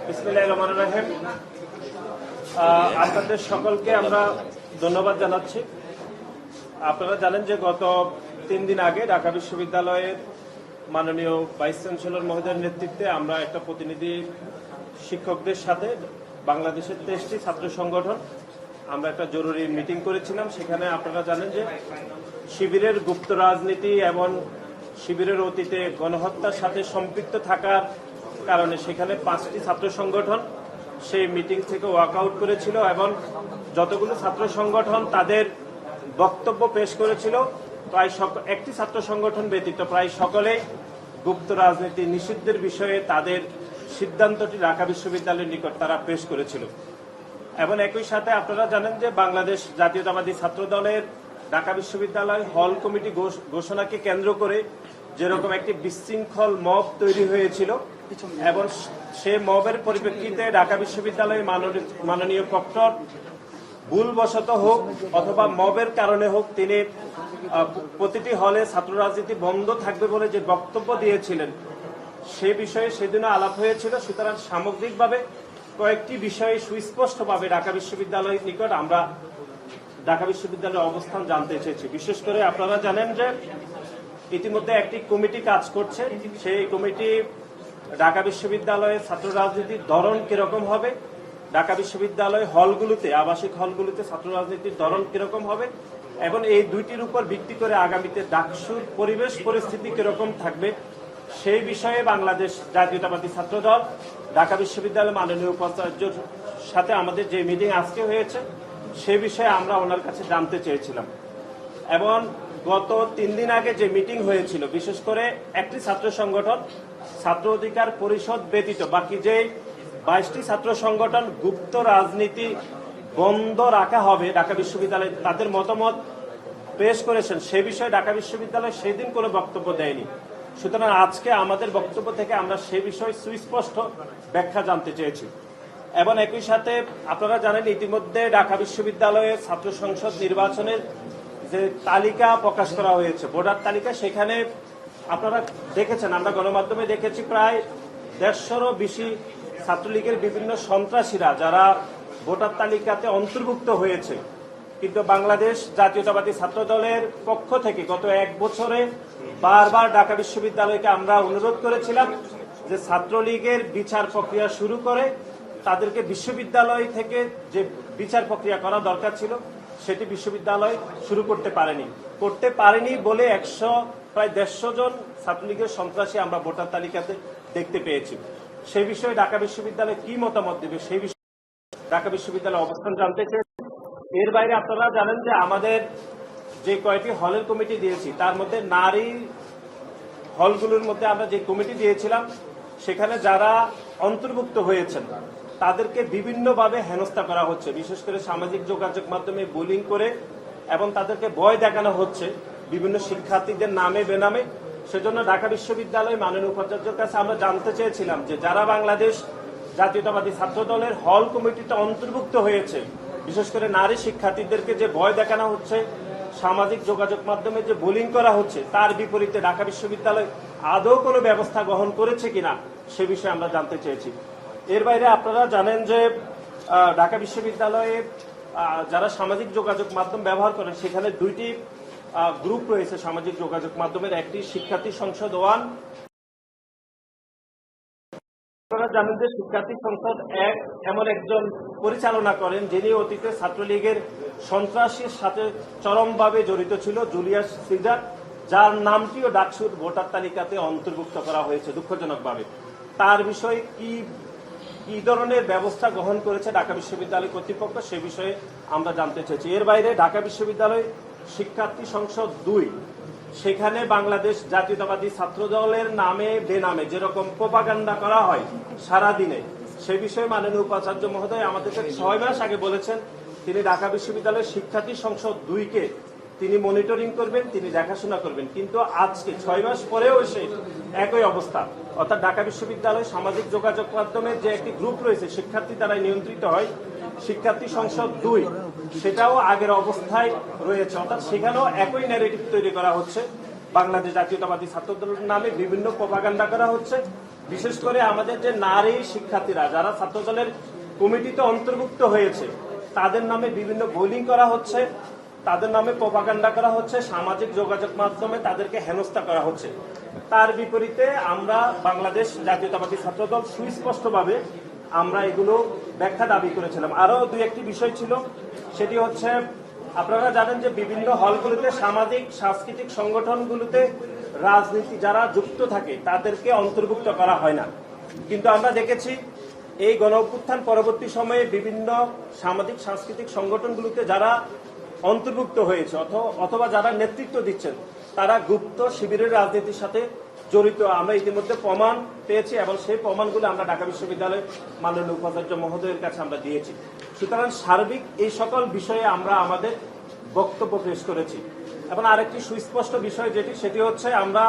বিসমিল্লাহির রহমানির রহিম। আপনাদের সকলকে আমরা ধন্যবাদ জানাচ্ছি। আপনারা জানেন যে গত 3 দিন আগে ঢাকা বিশ্ববিদ্যালয়ের মাননীয় ভাইস চ্যান্সেলর মহোদয়ের নেতৃত্বে আমরা একটা প্রতিনিধি শিক্ষকদের সাথে বাংলাদেশের 23টি ছাত্র সংগঠন আমরা একটা জরুরি মিটিং করেছিলাম। সেখানে আপনারা জানেন যে শিবিরের গুপ্ত রাজনীতি এবং শিবিরের অতীতে গণহত্যার সাথে সম্পৃক্ত থাকার কারণে সেখানে 5টি ছাত্র সংগঠন সেই মিটিং থেকে ওয়াকআউট করেছিল এবং যতগুলো ছাত্র সংগঠন তাদের বক্তব্য পেশ করেছিল প্রায় একটি ছাত্র সংগঠন ব্যতীত প্রায় সকলেই গুপ্ত রাজনীতি নিষিদ্ধের বিষয়ে তাদের সিদ্ধান্তটি ঢাকা বিশ্ববিদ্যালয়ের নিকট তারা পেশ করেছিল। এবং একই সাথে আপনারা জানেন যে বাংলাদেশ জাতীয়তাবাদী ছাত্র দলের ঢাকা বিশ্ববিদ্যালয় হল কমিটি ঘোষণাকে কেন্দ্র করে যেরকম একটি বিশৃঙ্খল মব তৈরি হয়েছিল এবং সে মবের পরিপ্রেক্ষিতে ঢাকা বিশ্ববিদ্যালয়ের মাননীয় প্রক্টর ভুলবশত হোক অথবা মবের কারণে হোক তিনি প্রতিটি হলে ছাত্র রাজনীতি বন্ধ থাকবে বলে যে বক্তব্য দিয়েছিলেন সে বিষয়ে সেদিনও আলাপ হয়েছিল। সুতরাং সামগ্রিকভাবে কয়েকটি বিষয়ে সুস্পষ্টভাবে ঢাকা বিশ্ববিদ্যালয়ের নিকট আমরা ঢাকা বিশ্ববিদ্যালয়ের অবস্থান জানতে চেয়েছি। বিশেষ করে আপনারা জানেন যে ইতিমধ্যে একটি কমিটি কাজ করছে। সেই কমিটি ঢাকা বিশ্ববিদ্যালয়ের ছাত্র রাজনীতির ধরন কিরকম হবে, ঢাকা বিশ্ববিদ্যালয় হলগুলোতে আবাসিক হলগুলোতে ছাত্র রাজনীতির ধরন কিরকম হবে এবং এই দুইটির উপর ভিত্তি করে আগামীতে ডাকসুর পরিবেশ পরিস্থিতি কিরকম থাকবে সেই বিষয়ে বাংলাদেশ জাতীয়তাবাদী ছাত্র দল ঢাকা বিশ্ববিদ্যালয়ের মাননীয় উপাচার্যের সাথে আমাদের যে মিটিং আজকে হয়েছে সে বিষয়ে আমরা ওনার কাছে জানতে চেয়েছিলাম। এবং গত 3 দিন আগে যে মিটিং হয়েছিল বিশেষ করে একটি ছাত্র সংগঠন ছাত্র অধিকার পরিষদ ব্যতীত বাকি যে 22টি ছাত্র সংগঠন গুপ্ত রাজনীতি বন্ধ রাখা হবে ঢাকা বিশ্ববিদ্যালয়ে তাদের মতামত পেশ করেছেন সে বিষয়ে ঢাকা বিশ্ববিদ্যালয় সেদিন কোনো বক্তব্য দেয়নি। সুতরাং আজকে আমাদের বক্তব্য থেকে আমরা সে বিষয়ে সুস্পষ্ট ব্যাখ্যা জানতে চেয়েছি। এবং একই সাথে আপনারা জানেন ইতিমধ্যে ঢাকা বিশ্ববিদ্যালয়ের ছাত্র সংসদ নির্বাচনের যে তালিকা প্রকাশ করা হয়েছে ভোটার তালিকা সেখানে আপনারা দেখেছেন আমরা গণমাধ্যমে দেখেছি প্রায় 150-রও বেশি ছাত্রলীগের বিভিন্ন সন্ত্রাসীরা যারা ভোটার তালিকাতে অন্তর্ভুক্ত হয়েছে। কিন্তু বাংলাদেশ জাতীয়তাবাদী ছাত্র দলের পক্ষ থেকে গত 1 বছরে বারবার ঢাকা বিশ্ববিদ্যালয়কে আমরা অনুরোধ করেছিলাম যে ছাত্রলীগের বিচার প্রক্রিয়া শুরু করে তাদেরকে বিশ্ববিদ্যালয় থেকে যে বিচার প্রক্রিয়া করা দরকার ছিল সেটি বিশ্ববিদ্যালয় শুরু করতে পারেনি বলে প্রায় 150 জন ছাত্রলীগের সন্ত্রাসী আমরা ভোটার তালিকাতে দেখতে পেয়েছি। সেই বিষয়ে ঢাকা বিশ্ববিদ্যালয় কি মতামত দেবে সেই বিষয়ে ঢাকা বিশ্ববিদ্যালয়ের অবস্থান জানতে চেয়েছি। এর বাইরে আপনারা জানেন যে আমাদের যে কয়েকটি হলের কমিটি দিয়েছি তার মধ্যে নারী হলগুলোর মধ্যে আমরা যে কমিটি দিয়েছিলাম সেখানে যারা অন্তর্ভুক্ত হয়েছেন তাদেরকে বিভিন্নভাবে হেনস্থা করা হচ্ছে, বিশেষ করে সামাজিক যোগাযোগ মাধ্যমে বুলিং করে এবং তাদেরকে ভয় দেখানো হচ্ছে বিভিন্ন শিক্ষার্থীদের নামে বেনামে। সেজন্য ঢাকা বিশ্ববিদ্যালয় মাননীয় উপাচার্যের কাছে আমরা জানতে চেয়েছিলাম যে যারা বাংলাদেশ জাতীয়তাবাদী ছাত্র দলের হল কমিটিতে অন্তর্ভুক্ত হয়েছে বিশেষ করে নারী শিক্ষার্থীদেরকে যে ভয় দেখানো হচ্ছে সামাজিক যোগাযোগ মাধ্যমে যে বুলিং করা হচ্ছে তার বিপরীতে ঢাকা বিশ্ববিদ্যালয় আদৌ কোনো ব্যবস্থা গ্রহণ করেছে কিনা সে বিষয়ে আমরা জানতে চেয়েছি। এর বাইরে আপনারা জানেন যে ঢাকা বিশ্ববিদ্যালয়ে যারা সামাজিক যোগাযোগ মাধ্যম ব্যবহার করেন সেখানে 2টি গ্রুপ রয়েছে সামাজিক যোগাযোগ মাধ্যমের। একটি শিক্ষার্থী সংসদ 1, আপনারা জানেন যে শিক্ষার্থী সংসদ 1 এমন একজন পরিচালনা করেন যিনি অতীতে ছাত্রলীগের সন্ত্রাসীর সাথে চরমভাবে জড়িত ছিল, জুলিয়াস সিজার, যার নামটিও ডাকসুর ভোটার তালিকাতে অন্তর্ভুক্ত করা হয়েছে দুঃখজনকভাবে। তার বিষয়ে কি ধরনের ব্যবস্থা গ্রহণ করেছে ঢাকা বিশ্ববিদ্যালয় কর্তৃপক্ষ সে বিষয়ে আমরা জানতে চেয়েছি। এর বাইরে ঢাকা বিশ্ববিদ্যালয় শিক্ষার্থী সংসদ 2 সেখানে বাংলাদেশ জাতীয়তাবাদী ছাত্র দলের নামে বেনামে যেরকম প্রোপাগান্ডা করা হয় সারাদিনে সে বিষয়ে মাননীয় উপাচার্য মহোদয় আমাদেরকে 6 মাস আগে বলেছেন তিনি ঢাকা বিশ্ববিদ্যালয়ের শিক্ষার্থী সংসদ 2কে তিনি মনিটরিং করবেন, তিনি দেখাশোনা করবেন। কিন্তু আজকে 6 মাস পরেও এসে একই অবস্থা, অর্থাৎ ঢাকা বিশ্ববিদ্যালয় সামাজিক যোগাযোগ মাধ্যমের যে একটি গ্রুপ রয়েছে শিক্ষার্থী দ্বারা নিয়ন্ত্রিত হয় শিক্ষার্থী সংসদ 2 সেটাও আগের অবস্থায় রয়েছে, অর্থাৎ সেখানেও একই ন্যারেটিভ তৈরি করা হচ্ছে। বাংলাদেশ জাতীয়তাবাদী ছাত্র দলের নামে বিভিন্ন প্রোপাগান্ডা করা হচ্ছে বিশেষ করে আমাদের যে নারী শিক্ষার্থীরা যারা ছাত্রদলের কমিটিতে অন্তর্ভুক্ত হয়েছে তাদের নামে বিভিন্ন বোলিং করা হচ্ছে, তাদের নামে প্রপাগান্ডা করা হচ্ছে, সামাজিক যোগাযোগ মাধ্যমে তাদেরকে হেনস্থা করা হচ্ছে। তার বিপরীতে আমরা বাংলাদেশ জাতীয়তাবাদী ছাত্রদল সুস্পষ্টভাবে আমরা এগুলো ব্যাখ্যা দাবি করেছিলাম। আরো দুই একটি বিষয় ছিল, সেটি হচ্ছে আপনারা জানেন যে বিভিন্ন হলগুলোতে সামাজিক সাংস্কৃতিক সংগঠনগুলোতে রাজনীতি যারা যুক্ত থাকে তাদেরকে অন্তর্ভুক্ত করা হয় না, কিন্তু আমরা দেখেছি এই গণ অভ্যুত্থান পরবর্তী সময়ে বিভিন্ন সামাজিক সাংস্কৃতিক সংগঠনগুলোতে যারা অন্তর্ভুক্ত হয়েছে অথবা যারা নেতৃত্ব দিচ্ছেন তারা গুপ্ত শিবিরের রাজনীতির সাথে জড়িত আমরা ইতিমধ্যে প্রমাণ পেয়েছি এবং সেই প্রমাণগুলো আমরা ঢাকা বিশ্ববিদ্যালয়ের মাননীয় উপাচার্য মহোদয়ের কাছে আমরা দিয়েছি। সুতরাং সার্বিক এই সকল বিষয়ে আমরা আমাদের বক্তব্য পেশ করেছি। এবং আরেকটি সুস্পষ্ট বিষয় সেটি হচ্ছে আমরা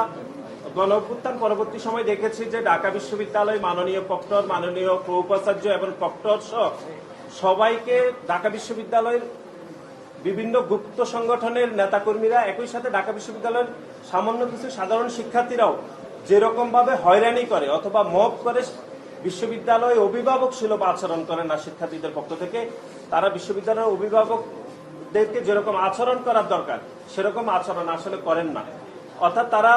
গণ অভ্যুত্থান পরবর্তী সময় দেখেছি যে ঢাকা বিশ্ববিদ্যালয় মাননীয় প্রক্টর, মাননীয় উপাচার্য এবং প্রক্টর সহ সবাইকে ঢাকা বিশ্ববিদ্যালয়ের বিভিন্ন গুপ্ত সংগঠনের নেতাকর্মীরা, একই সাথে ঢাকা বিশ্ববিদ্যালয়ের সামান্য কিছু সাধারণ শিক্ষার্থীরাও যেরকম ভাবে হয়রানি করে অথবা মব করে বিশ্ববিদ্যালয় অভিভাবক সুলভ আচরণ করে না শিক্ষার্থীদের পক্ষ থেকে, তারা বিশ্ববিদ্যালয়ের অভিভাবকদেরকে যেরকম আচরণ করার দরকার সেরকম আচরণ আসলে করেন না। অর্থাৎ তারা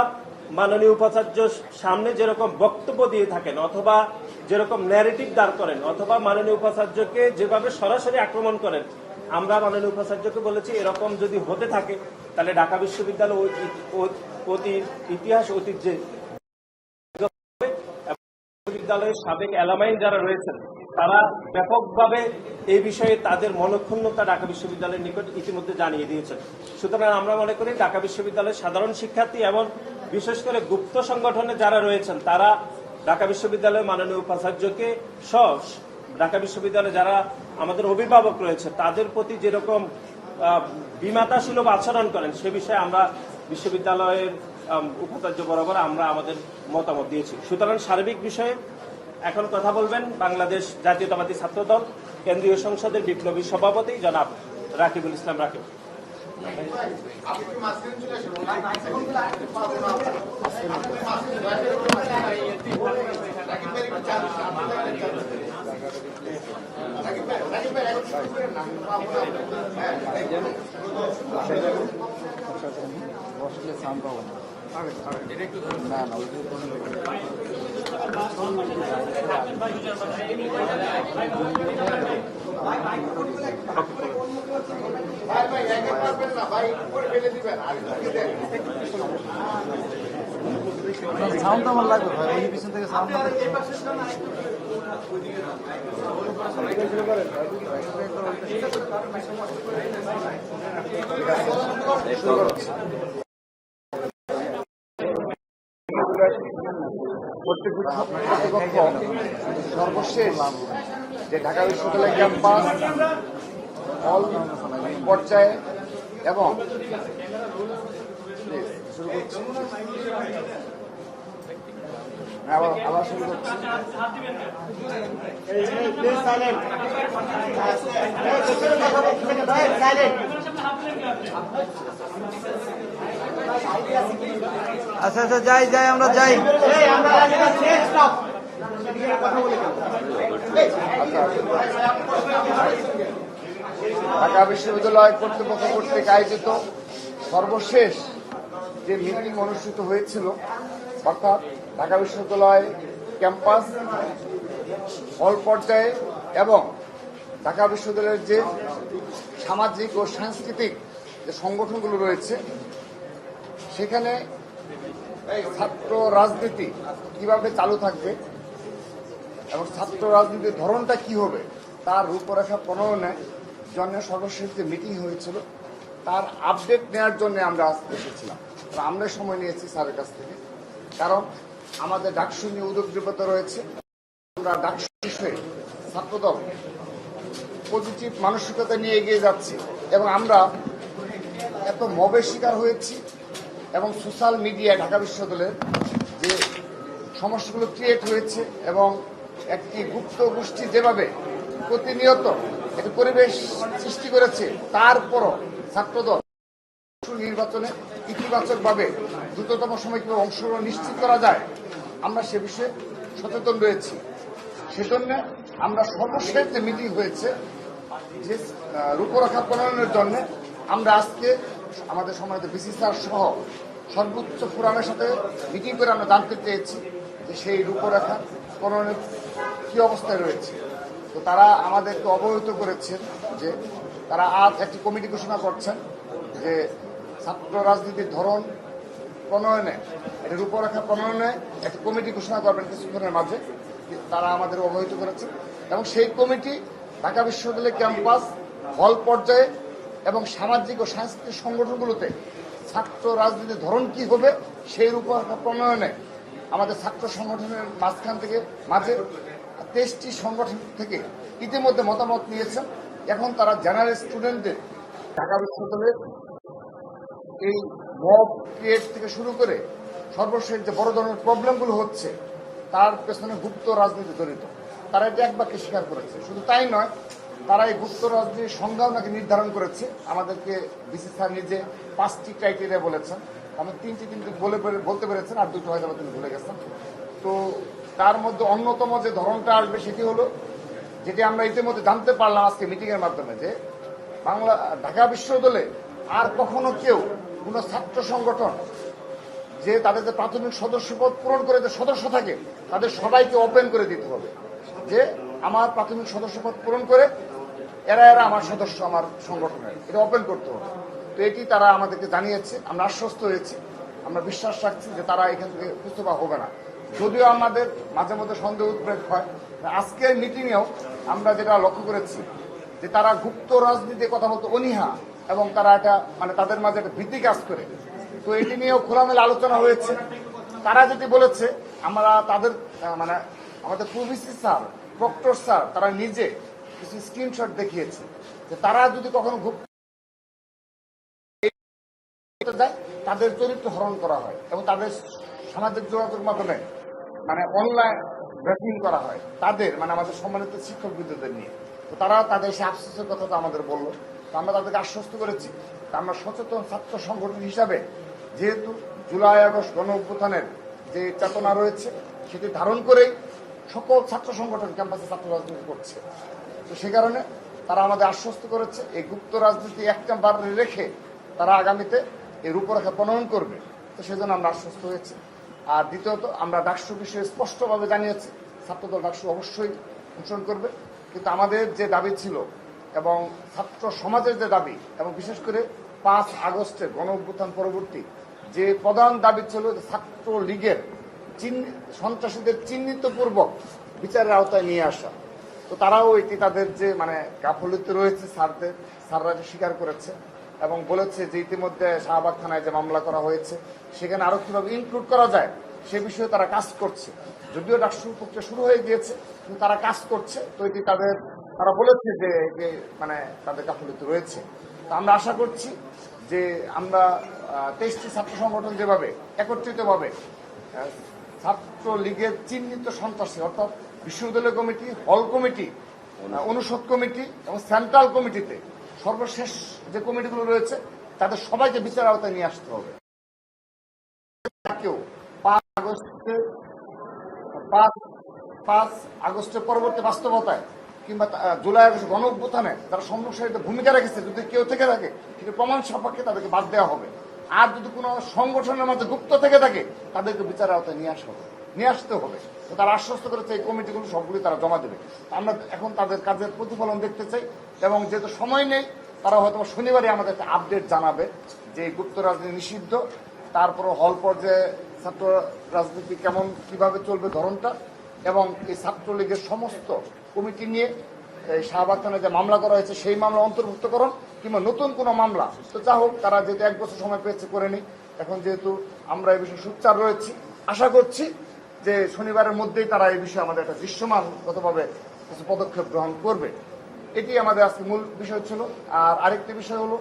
মাননীয় উপাচার্য সামনে যেরকম বক্তব্য দিয়ে থাকেন অথবা যেরকম ন্যারেটিভ দাঁড় করেন অথবা মাননীয় উপাচার্যকে যেভাবে সরাসরি আক্রমণ করেন, আমরা মাননীয় উপাচার্যকে বলেছি এরকম যদি হতে থাকে তাহলে ঢাকা বিশ্ববিদ্যালয় ইতিহাস ঐতিহ্যে বিশ্ববিদ্যালয়ের সাবেক অ্যালামাইন যারা রয়েছেন তারা ব্যাপকভাবে এই বিষয়ে তাদের মনক্ষুণ্ণতা ঢাকা বিশ্ববিদ্যালয়ের নিকট ইতিমধ্যে জানিয়ে দিয়েছেন। সুতরাং আমরা মনে করি ঢাকা বিশ্ববিদ্যালয়ের সাধারণ শিক্ষার্থী এবং বিশেষ করে গুপ্ত সংগঠনে যারা রয়েছেন তারা ঢাকা বিশ্ববিদ্যালয়ের মাননীয় উপাচার্যকে ঢাকা বিশ্ববিদ্যালয়ে যারা আমাদের অভিভাবক রয়েছে তাদের প্রতি যেরকম বিমাতা সুলভ আচরণ করেন সে বিষয়ে আমরা বিশ্ববিদ্যালয়ের উপাচার্য বরাবর আমরা আমাদের মতামত দিয়েছি। সুতরাং সার্বিক বিষয়ে এখন কথা বলবেন বাংলাদেশ জাতীয়তাবাদী ছাত্রদল কেন্দ্রীয় সংসদের বিপ্লবী সভাপতি জনাব রাকিবুল ইসলাম রাকিব। সাউন্ড আমার লাগবে ভাই, ওই পিছন থেকে সাউন্ড কর্তৃপক্ষ সর্বশেষ যে ঢাকা বিশ্ববিদ্যালয় ক্যাম্পাস হল পর্যায়ে এবং আবার শুরু করছি। আচ্ছা আচ্ছা যাই যাই আমরা যাই। ঢাকা বিশ্ববিদ্যালয় কর্তৃপক্ষ কর্তৃক আয়োজিত সর্বশেষ যে মিটিং অনুষ্ঠিত হয়েছিল, অর্থাৎ ঢাকা বিশ্ববিদ্যালয় ক্যাম্পাস হল পর্যায়ে এবং ঢাকা বিশ্ববিদ্যালয়ের যে সামাজিক ও সাংস্কৃতিক যে সংগঠনগুলো রয়েছে সেখানে ছাত্র রাজনীতি কিভাবে চালু থাকবে এবং ছাত্র রাজনীতির ধরনটা কি হবে তার রূপরেখা প্রণয়নে জন্য সর্বশেষ যে মিটিং হয়েছিল তার আপডেট নেওয়ার জন্য আমরা এসেছিলাম। আমরা সময় নিয়েছি স্যারের কাছ থেকে, কারণ আমাদের ডাকসু নিয়ে উদ্যোগযোগ্যতা রয়েছে। আমরা ডাকসু বিষয়ে ছাত্রদল পজিটিভ মানসিকতা নিয়ে এগিয়ে যাচ্ছি এবং আমরা এত মবের শিকার হয়েছি এবং সোশ্যাল মিডিয়ায় ঢাকা বিশ্ববিদ্যালয়ের যে সমস্যাগুলো ক্রিয়েট হয়েছে এবং একটি গুপ্ত গোষ্ঠী যেভাবে প্রতিনিয়ত একটি পরিবেশ সৃষ্টি করেছে, তারপরও ছাত্রদল নির্বাচনে ইতিবাচকভাবে দ্রুততম সময় কিভাবে অংশগ্রহণ নিশ্চিত করা যায় আমরা সে বিষয়ে সচেতন রয়েছি। সেজন্য আমরা সর্বশেষ যে মিটিং হয়েছে যে রূপরেখা প্রণয়নের জন্য আমরা আজকে আমাদের সম্মানিত বিসি স্যার সহ সর্বোচ্চ ফোরামের সাথে মিটিং করে আমরা জানতে চেয়েছি যে সেই রূপরেখা প্রণয়নের কি অবস্থায় রয়েছে। তো তারা আমাদেরকে অবহিত করেছেন যে তারা আজ একটি কমিটি ঘোষণা করছেন যে ছাত্র রাজনীতির ধরন প্রণয়নে, এটা রূপরেখা প্রণয়নে একটি কমিটি ঘোষণা করবেন কিছুক্ষণের মাঝে, তারা আমাদের অবহিত করেছে। এবং সেই কমিটি ঢাকা বিশ্ববিদ্যালয় ক্যাম্পাস, হল পর্যায়ে এবং সামাজিক ও সাংস্কৃতিক সংগঠনগুলোতে ছাত্র রাজনীতির ধরন কি হবে সেই রূপরেখা প্রণয়নে আমাদের ছাত্র সংগঠনের মাঝে 23টি সংগঠন থেকে ইতিমধ্যে মতামত নিয়েছেন। এখন তারা জেনারেল স্টুডেন্টদের ঢাকা বিশ্ববিদ্যালয়ের এই মব ক্রিয়েট থেকে শুরু করে সর্বশেষ যে বড় ধরনের প্রবলেমগুলো হচ্ছে তার পেছনে গুপ্ত রাজনীতি জড়িত, তারা এটা এক বাক্যে স্বীকার করেছে। শুধু তাই নয়, তারা এই গুপ্ত রাজনীতির সংজ্ঞাও নাকি নির্ধারণ করেছে। আমাদেরকে বিসি স্যার নিজে 5টি ক্রাইটেরিয়া বলেছেন, আমি 3টি কিন্তু বলতে পেরেছেন, আর 2টো হয়তো তিনি ভুলে গেছেন। তো তার মধ্যে অন্যতম যে ধরনটা আসবে সেটি হলো, যেটি আমরা ইতিমধ্যে জানতে পারলাম আজকে মিটিংয়ের মাধ্যমে, যে ঢাকা বিশ্ববিদ্যালয়ে আর কখনো কেউ কোন ছাত্র সংগঠন যে তাদের যে প্রাথমিক সদস্যপদ পূরণ করে যে সদস্য থাকে তাদের সবাইকে ওপেন করে দিতে হবে, যে আমার প্রাথমিক সদস্যপদ পূরণ করে এরা আমার সদস্য, আমার সংগঠনের, এটা ওপেন করতে হবে। তো এটি তারা আমাদেরকে জানিয়েছে, আমরা আশ্বস্ত হয়েছি, আমরা বিশ্বাস রাখছি যে তারা এখান থেকে পুস্তবা হবে না। যদিও আমাদের মাঝে মধ্যে সন্দেহ উদ্বেগ হয়, আজকের মিটিংয়েও আমরা যেটা লক্ষ্য করেছি যে তারা গুপ্ত রাজনীতির কথা বলতে অনীহা, এবং তারা এটা মানে তাদের মাঝে একটা ভীতি কাজ করে। তো এটি নিয়েও খোলামেলা আলোচনা হয়েছে। তারা যেটি বলেছে, আমরা তাদের মানে আমাদের প্রভিসি স্যার, প্রক্টর স্যার, তারা নিজে কিছু স্ক্রিনশট দেখিয়েছে যে তারা যদি কখনো গুপ্ত যায় তাদের চরিত্র হরণ করা হয় এবং তাদের সামাজিক যোগাযোগের মাধ্যমে মানে অনলাইন ব্যাকিং করা হয় তাদের, মানে আমাদের সম্মানিত শিক্ষক বিদ্যাদের নিয়ে। তো তারা তাদের সে আফসোসের কথা তো আমাদের বললো। তো আমরা তাদেরকে আশ্বস্ত করেছি, আমরা সচেতন ছাত্র সংগঠন হিসাবে যেহেতু জুলাই আগস্ট গণ অভ্যুত্থানের যে চেতনা রয়েছে সেটি ধারণ করেই সকল ছাত্র সংগঠন ক্যাম্পাসে ছাত্র রাজনীতি করছে। তো সে কারণে তারা আমাদের আশ্বস্ত করেছে এই গুপ্ত রাজনীতি একটা বার রেখে তারা আগামীতে এই রূপরেখা প্রণয়ন করবে। তো সেজন্য আমরা আশ্বস্ত হয়েছি। আর দ্বিতীয়ত, আমরা ডাকসু বিষয়ে স্পষ্টভাবে জানিয়েছি ছাত্রদল ডাকসু অবশ্যই অংশগ্রহণ করবে, কিন্তু আমাদের যে দাবি ছিল এবং ছাত্র সমাজের যে দাবি, এবং বিশেষ করে 5 আগস্টের গণ অভ্যুত্থান পরবর্তী যে প্রধান দাবি ছিল যে ছাত্র লীগের সন্ত্রাসীদের চিহ্নিতপূর্বক বিচারের আওতায় নিয়ে আসা। তো তারাও এটি তাদের যে মানে গাফলতি রয়েছে স্যাররা স্বীকার করেছে এবং বলেছে যে ইতিমধ্যে শাহবাগ থানায় যে মামলা করা হয়েছে সেখানে আরো কিভাবে ইনক্লুড করা যায় সে বিষয়ে তারা কাজ করছে। যদিও ডাকসু প্রক্রিয়া শুরু হয়ে গিয়েছে, কিন্তু তারা কাজ করছে। তো এটি তারা বলেছে যে মানে তাদের গাফলতি রয়েছে। তো আমরা আশা করছি যে আমরা 23টি ছাত্র সংগঠন যেভাবে একত্রিতভাবে ছাত্র লীগের চিহ্নিত সন্ত্রাসী অর্থাৎ বিশ্ববিদ্যালয় কমিটি, হল কমিটি, অনুষদ কমিটি এবং সেন্ট্রাল কমিটিতে সর্বশেষ যে কমিটিগুলো রয়েছে তাদের সবাইকে বিচার আওতায় নিয়ে আসতে হবে। 5 আগস্টের পরবর্তী বাস্তবতায় কিংবা জুলাই আগস্ট গণ অভ্যুত্থানে যারা সম্মুখসারিতে ভূমিকা রেখেছে যদি কেউ থেকে থাকে সেটা প্রমাণ সাপেক্ষে তাদেরকে বাদ দেওয়া হবে। আর যদি কোনো সংগঠনের মধ্যে গুপ্ত থেকে থাকে তাদেরকে বিচার আওতায় নিয়ে আসতে হবে। তো তারা আশ্বস্ত করেছে এই কমিটিগুলো সবগুলি তারা জমা দেবে। আমরা এখন তাদের কাজের প্রতিফলন দেখতে চাই, এবং যেহেতু সময় নেই তারা হয়তো শনিবারে আমাদের একটা আপডেট জানাবে যে গুপ্ত রাজনীতি নিষিদ্ধ, তারপর হল পর্যায়ে ছাত্র রাজনীতি কিভাবে চলবে ধরনটা, এবং এই ছাত্রলীগের সমস্ত কমিটি নিয়ে এই শাহবাগ থানায় যে মামলা করা হয়েছে সেই মামলা অন্তর্ভুক্তকরণ কিংবা নতুন কোনো মামলা। তো যা হোক, তারা যেহেতু 1 বছর সময় পেয়েছে করে নি। এখন যেহেতু আমরা এই বিষয়ে সোচ্চার রয়েছি, আশা করছি যে শনিবারের মধ্যেই তারা এই বিষয়ে আমাদের একটা দৃশ্যমানগতভাবে কিছু পদক্ষেপ গ্রহণ করবে। এটি আমাদের আজকে মূল বিষয় ছিল। আর আরেকটি বিষয় হলো,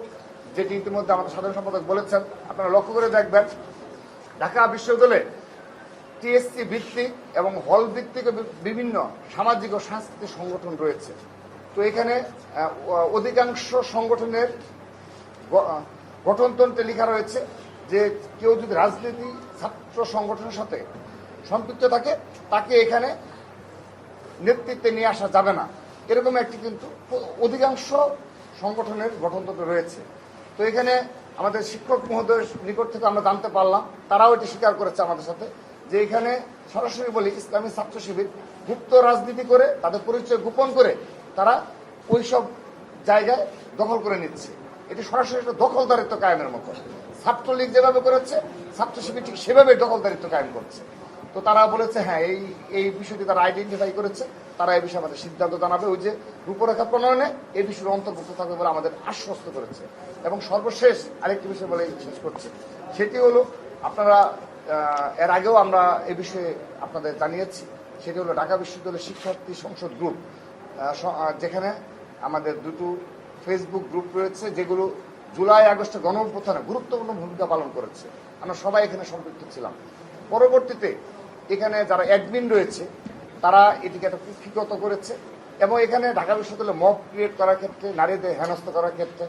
যেটি ইতিমধ্যে আমাদের সাধারণ সম্পাদক বলেছেন, আপনারা লক্ষ্য করে দেখবেন ঢাকা বিশ্ববিদ্যালয়ে টিএসসি ভিত্তিক এবং হল ভিত্তিক বিভিন্ন সামাজিক ও সাংস্কৃতিক সংগঠন রয়েছে। তো এখানে অধিকাংশ সংগঠনের গঠনতন্ত্রে লেখা রয়েছে যে কেউ যদি রাজনীতি ছাত্র সংগঠনের সাথে সম্পৃক্ত থাকে তাকে এখানে নেতৃত্বে নিয়ে আসা যাবে না, এরকম একটি কিন্তু অধিকাংশ সংগঠনের গঠনতন্ত্র রয়েছে। তো এখানে আমাদের শিক্ষক মহোদয়ের নিকট থেকে আমরা জানতে পারলাম, তারাও এটি স্বীকার করেছে আমাদের সাথে, যে এখানে সরাসরি বলি ইসলামী ছাত্র শিবির গুপ্ত রাজনীতি করে তাদের পরিচয় গোপন করে তারা ওইসব জায়গায় দখল করে নিচ্ছে। এটি সরাসরি একটা দখলদারিত্ব কায়েমের মতো। ছাত্রলীগ যেভাবে করেছে ছাত্র শিবির ঠিক সেভাবে দখলদারিত্ব কায়েম করছে। তো তারা বলেছে হ্যাঁ এই বিষয়টি তারা আইডেন্টিফাই করেছে, তারা এই বিষয়ে আমাদের সিদ্ধান্ত জানাবে, ওই যে রূপরেখা প্রণয়নে এই বিষয়ে অন্তর্ভুক্ত থাকবে বলে আমাদের আশ্বস্ত করেছে। এবং সর্বশেষ আরেকটি বিষয় বলে শেষ করছে, সেটি হলো আপনারা এর আগেও আমরা এই বিষয়ে আপনাদের জানিয়েছি, সেটি হলো ঢাকা বিশ্ববিদ্যালয়ের শিক্ষার্থী সংসদ গ্রুপ, যেখানে আমাদের দুটো ফেসবুক গ্রুপ রয়েছে যেগুলো জুলাই আগস্টে গণ অভ্যুত্থানে গুরুত্বপূর্ণ ভূমিকা পালন করেছে। আমরা সবাই এখানে সম্পৃক্ত ছিলাম। পরবর্তীতে এখানে যারা অ্যাডমিন রয়েছে তারা এটিকে একটা কুক্ষিগত করেছে এবং এখানে ঢাকা বিশ্ববিদ্যালয়ে মব ক্রিয়েট করার ক্ষেত্রে, নারীদের হেনস্থ করার ক্ষেত্রে,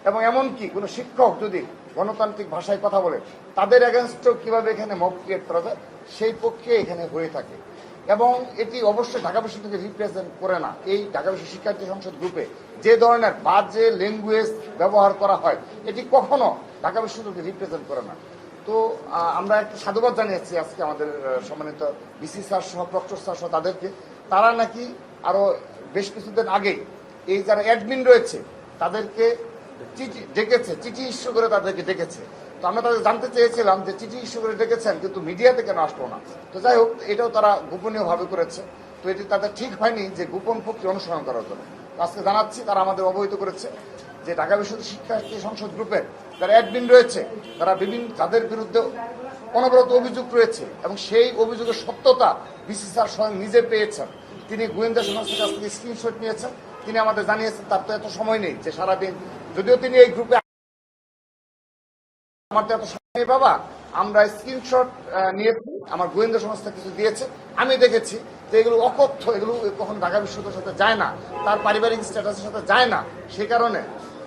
এবং এমনকি কোনো শিক্ষক যদি গণতান্ত্রিক ভাষায় কথা বলে তাদের এগেনস্টেও কিভাবে এখানে মব ক্রিয়েট করা যায় সেই পক্ষে এখানে হয়ে থাকে। এবং এটি অবশ্যই ঢাকা বিশ্ববিদ্যালয়কে রিপ্রেজেন্ট করে না। এই ঢাকা বিশ্ব শিক্ষার্থী সংসদ গ্রুপে যে ধরনের বাজে ল্যাঙ্গুয়েজ ব্যবহার করা হয় এটি কখনো ঢাকা বিশ্ববিদ্যালয়কে রিপ্রেজেন্ট করে না। তো আমরা একটা সাধুবাদ জানিয়েছি আজকে আমাদের সম্মানিত বিসি স্যার সহ প্রক্টর স্যার সহ তাদেরকে, তারা নাকি আরো বেশ কিছুদিন আগে এই যারা অ্যাডমিন রয়েছে তাদেরকে চিঠি ডেকেছে, চিঠি ইস্যু করে তাদেরকে ডেকেছে। তো আমরা তাদের জানতে চেয়েছিলাম যে চিঠি ইস্যু করে ডেকেছেন কিন্তু মিডিয়াতে কেন আসলো না। তো যাই হোক, এটাও তারা গোপনীয় ভাবে করেছে। তো এটি তাদের ঠিক হয়নি যে গোপন প্রক্রিয়া অনুসরণ করার জন্য। আজকে জানাচ্ছি তারা আমাদের অবহিত করেছে যে ঢাকা বিশ্ববিদ্যালয় শিক্ষার্থী সংসদ গ্রুপের যারা অ্যাডমিন রয়েছে তারা বিভিন্ন তাদের বিরুদ্ধে অনবরত অভিযোগ রয়েছে এবং সেই অভিযোগের সত্যতা বিসি স্যার স্বয়ং নিজে পেয়েছেন। তিনি গোয়েন্দা সংস্থার কাছ থেকে স্ক্রিনশট নিয়েছেন, তিনি আমাদের জানিয়েছেন তার তো এত সময় নেই যে সারাদিন, যদিও তিনি এই গ্রুপে আমার তো এত সময় নেই বাবা, আমরা স্ক্রিনশট নিয়েছি, আমার গোয়েন্দা সংস্থা কিছু দিয়েছে, আমি দেখেছি যে এগুলো অকথ্য, এগুলো কখন ঢাকা বিশ্ববিদ্যালয়ের সাথে যায় না, তার পারিবারিক স্ট্যাটাসের সাথে যায় না, সেই কারণে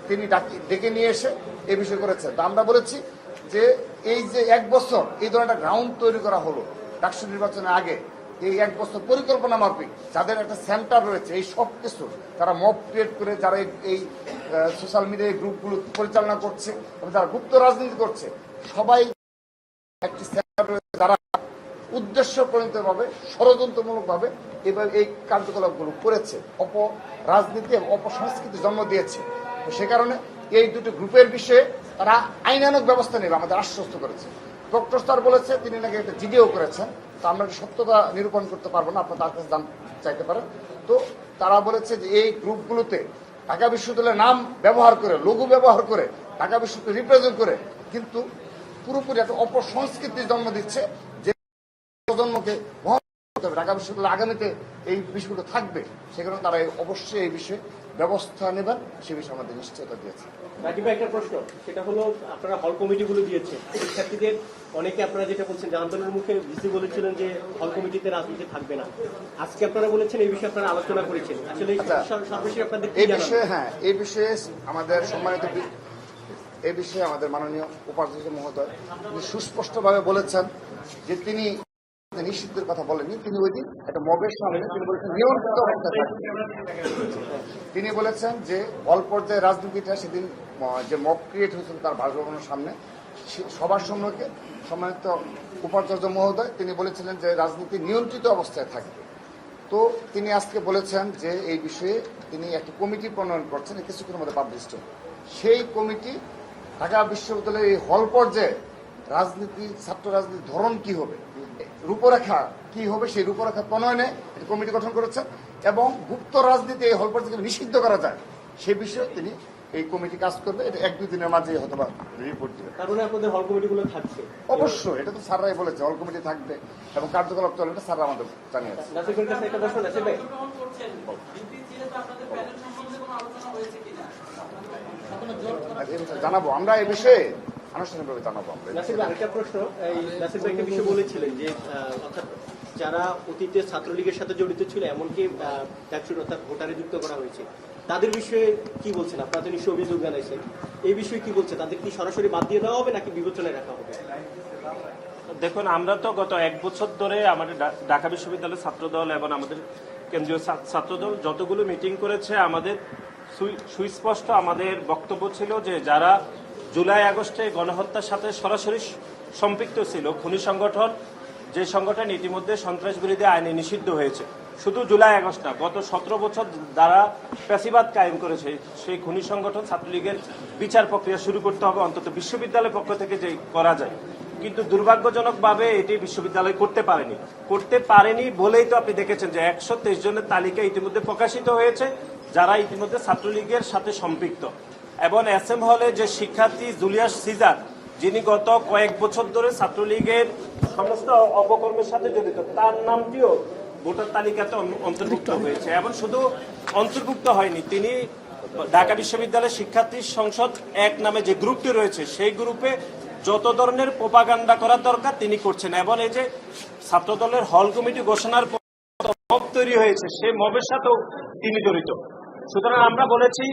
তিনি ডেকে নিয়ে এসে এই বিষয় করেছেন। তো আমরা বলেছি যে এই যে 1 বছর এই ধরনের একটা গ্রাউন্ড তৈরি করা হলো ডাকসু নির্বাচনের আগে, এই 1 বছর পরিকল্পনা মাফিক যাদের একটা সেন্টার রয়েছে এই সব কিছু তারা মব ক্রিয়েট করে যারা এই সোশ্যাল মিডিয়ায় গ্রুপগুলো পরিচালনা করছে এবং যারা গুপ্ত রাজনীতি করছে, সবাই একটি সেন্টার রয়েছে যারা উদ্দেশ্য প্রণীতভাবে ষড়যন্ত্রমূলকভাবে এভাবে এই কার্যকলাপগুলো করেছে, অপরাজনীতি এবং অপসংস্কৃতি জন্ম দিয়েছে। তো সে কারণে এই দুটো গ্রুপের বিষয়ে তারা আইনানুগ ব্যবস্থা নেবে আমাদের আশ্বস্ত করেছে। ডক্টর স্যার বলেছে তিনি নাকি একটা জিডিও করেছেন, তো আমরা সত্যতা নিরূপণ করতে পারবো না, আপনার তার কাছে জানতে চাইতে পারেন। তো তারা বলেছে যে এই গ্রুপগুলোতে ঢাকা বিশ্ববিদ্যালয়ের নাম ব্যবহার করে, লোগো ব্যবহার করে, ঢাকা বিশ্ববিদ্যালয় রিপ্রেজেন্ট করে কিন্তু পুরোপুরি একটা অপসংস্কৃতির জন্ম দিচ্ছে যে প্রজন্মকে বহন করতে হবে। ঢাকা বিশ্ববিদ্যালয় আগামীতে এই বিষয়গুলো থাকবে, সেখানে তারা অবশ্যই এই বিষয়ে ব্যবস্থা নেবেন, সে বিষয়ে আমাদের নিশ্চয়তা দিয়েছে। রাকিব ভাই, একটা প্রশ্ন, সেটা হলো আপনারা হল কমিটিগুলো দিয়েছে শিক্ষার্থীদের, অনেকে আপনারা যেটা বলছেন যে আন্দোলনের মুখে ভিসি বলেছিলেন যে হল কমিটিতে রাজনীতি থাকবে না, আজকে আপনারা বলেছেন এই বিষয়ে আপনারা আলোচনা করেছেন, আসলে সর্বশেষ আপনাদের এই বিষয়ে এই বিষয়ে আমাদের সম্মানিত এই বিষয়ে আমাদের মাননীয় উপাধ্যক্ষ মহোদয় তিনি সুস্পষ্টভাবে বলেছেন যে তিনি নিষিদ্ধের কথা বলেননি, তিনি ওই দিন একটা মবের সামনে তিনি বলেছেন নিয়ন্ত্রিত অবস্থায় থাকবে। তিনি বলেছেন যে অল্প পর্যায়ে রাজনীতিটা সেদিন যে মব ক্রিয়েট হয়েছিল তার বাসভবনের সামনে সবার সম্মুখে সম্মানিত উপাচার্য মহোদয় তিনি বলেছিলেন যে রাজনীতি নিয়ন্ত্রিত অবস্থায় থাকবে। তো তিনি আজকে বলেছেন যে এই বিষয়ে তিনি একটা কমিটি প্রণয়ন করছেন, কিছুক্ষণের মধ্যে পাবলিশড হবে। সেই কমিটি ঢাকা বিশ্ববিদ্যালয়ের এই হল পর্যায়ে রাজনীতি, ছাত্র রাজনীতির ধরন কি হবে, রূপরেখা কি হবে, সেই রূপরেখা প্রণয়নে একটি কমিটি গঠন করেছেন এবং গুপ্ত রাজনীতি এই হল পর্যায়ে নিষিদ্ধ করা যায় সে বিষয়ে তিনি এই কমিটি কাজ করবে। এটা 1-2 দিনের মাঝে হয়তো রিপোর্ট দিবে। কারণে আপনাদের হল কমিটিগুলো থাকছে অবশ্যই, এটা তো স্যাররাই বলেছে হল কমিটি থাকবে এবং কার্যকলাপ চলবে, এটা স্যাররা আমাদের জানিয়েছে। নাসিবের কাছে একটা প্রশ্ন, নাসিব ভাই, জানাবো আমরা এই বিষয়ে আনুষ্ঠানিকভাবে জানাবো আমরা। নাসিব ভাই, আরেকটা প্রশ্ন, এই নাসিব ভাই একটা বিষয় বলেছিলেন যে অর্থাৎ যারা অতীতে ছাত্রলীগের সাথে জড়িত ছিল এমনকি ডাকসুর অর্থাৎ ভোটারে যুক্ত করা হয়েছে, তাদের বিষয়ে কি বলছেন? আপনারা তো নিশ্চয়ই অভিযোগ জানাইছেন, এই বিষয়ে কি বলছে? তাদের কি সরাসরি বাদ দিয়ে দেওয়া হবে নাকি বিবেচনায় রাখা হবে? দেখুন, আমরা তো গত 1 বছর ধরে আমাদের ঢাকা বিশ্ববিদ্যালয়ের ছাত্রদল এবং আমাদের কেন্দ্রীয় ছাত্রদল যতগুলো মিটিং করেছে, আমাদের সুস্পষ্ট আমাদের বক্তব্য ছিল যে যারা জুলাই আগস্টে গণহত্যার সাথে সরাসরি সম্পৃক্ত ছিল, খুনি সংগঠন, যে সংগঠন ইতিমধ্যে সন্ত্রাস বিরোধী আইনে নিষিদ্ধ হয়েছে, শুধু জুলাই আগস্ট না, গত 17 বছর যারা ফ্যাসিবাদ কায়েম করেছে সেই খুনি সংগঠন ছাত্রলীগের বিচার প্রক্রিয়া শুরু করতে হবে, অন্তত বিশ্ববিদ্যালয়ের পক্ষ থেকে যে করা যায়। কিন্তু দুর্ভাগ্যজনকভাবে এটি বিশ্ববিদ্যালয় করতে পারেনি বলেই তো আপনি দেখেছেন যে 123 জনের তালিকা ইতিমধ্যে প্রকাশিত হয়েছে যারা ইতিমধ্যে ছাত্রলীগের সাথে সম্পৃক্ত। এবং SM হলে যে শিক্ষার্থী জুলিয়াস সিজার, যিনি গত কয়েক বছর ধরে ছাত্রলীগের সমস্ত অপকর্মের সাথে জড়িত, তার নামটিও ভোটার তালিকাতে অন্তর্ভুক্ত হয়েছে। এবং শুধু অন্তর্ভুক্ত হয়নি, তিনি ঢাকা বিশ্ববিদ্যালয়ের শিক্ষার্থী সংসদ 1 নামে যে গ্রুপটি রয়েছে সেই গ্রুপে যত ধরনের প্রোপাগান্ডা করার দরকার তিনি করছেন। এবং এই যে ছাত্রদলের হল কমিটি ঘোষণার পর মব তৈরি হয়েছে, সেই মবের সাথেও তিনি জড়িত। সুতরাং আমরা বলেছি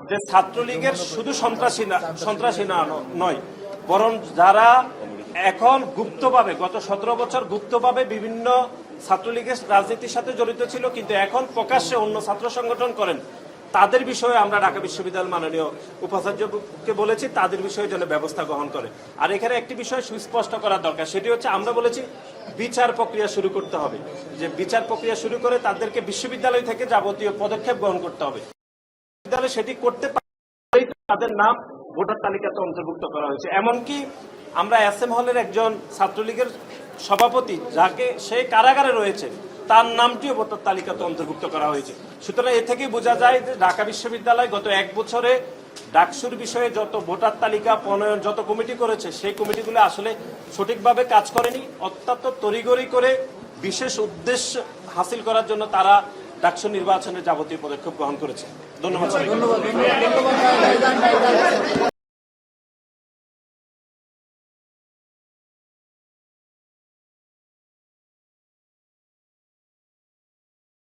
যে ছাত্রলীগের শুধু সন্ত্রাসী নয়, বরং যারা এখন গুপ্তভাবে গত 17 বছর গুপ্তভাবে বিভিন্ন ছাত্রলীগের রাজনীতির সাথে জড়িত ছিল, কিন্তু এখন প্রকাশ্যে অন্য ছাত্র সংগঠন করেন, তাদের বিষয়ে আমরা ঢাকা বিশ্ববিদ্যালয় মাননীয় উপাচার্যকে বলেছি তাদের বিষয়ে যেন ব্যবস্থা গ্রহণ করে। আর এখানে একটি বিষয় সুস্পষ্ট করা দরকার, সেটি হচ্ছে আমরা বলেছি বিচার প্রক্রিয়া শুরু করতে হবে, যে বিচার প্রক্রিয়া শুরু করে তাদেরকে বিশ্ববিদ্যালয় থেকে যাবতীয় পদক্ষেপ গ্রহণ করতে হবে। বিশ্ববিদ্যালয় সেটি করতে পারে, তাদের নাম ভোটার তালিকাতে অন্তর্ভুক্ত করা হয়েছে। এমনকি আমরা SM হলের একজন ছাত্রলীগের সভাপতি, যাকে সে কারাগারে রয়েছে, তার নামটিও ভোটার তালিকাতে অন্তর্ভুক্ত করা হয়েছে। সুতরাং এ থেকে বোঝা যায় যে ঢাকা বিশ্ববিদ্যালয় গত 1 বছরে ডাকসুর বিষয়ে যত ভোটার তালিকা প্রণয়ন যত কমিটি করেছে, সেই কমিটিগুলো আসলে সঠিকভাবে কাজ করেনি, অত্যন্ত তড়িঘড়ি করে বিশেষ উদ্দেশ্য হাসিল করার জন্য তারা ডাকসু নির্বাচনের যাবতীয় পদক্ষেপ গ্রহণ করেছে। ধন্যবাদ।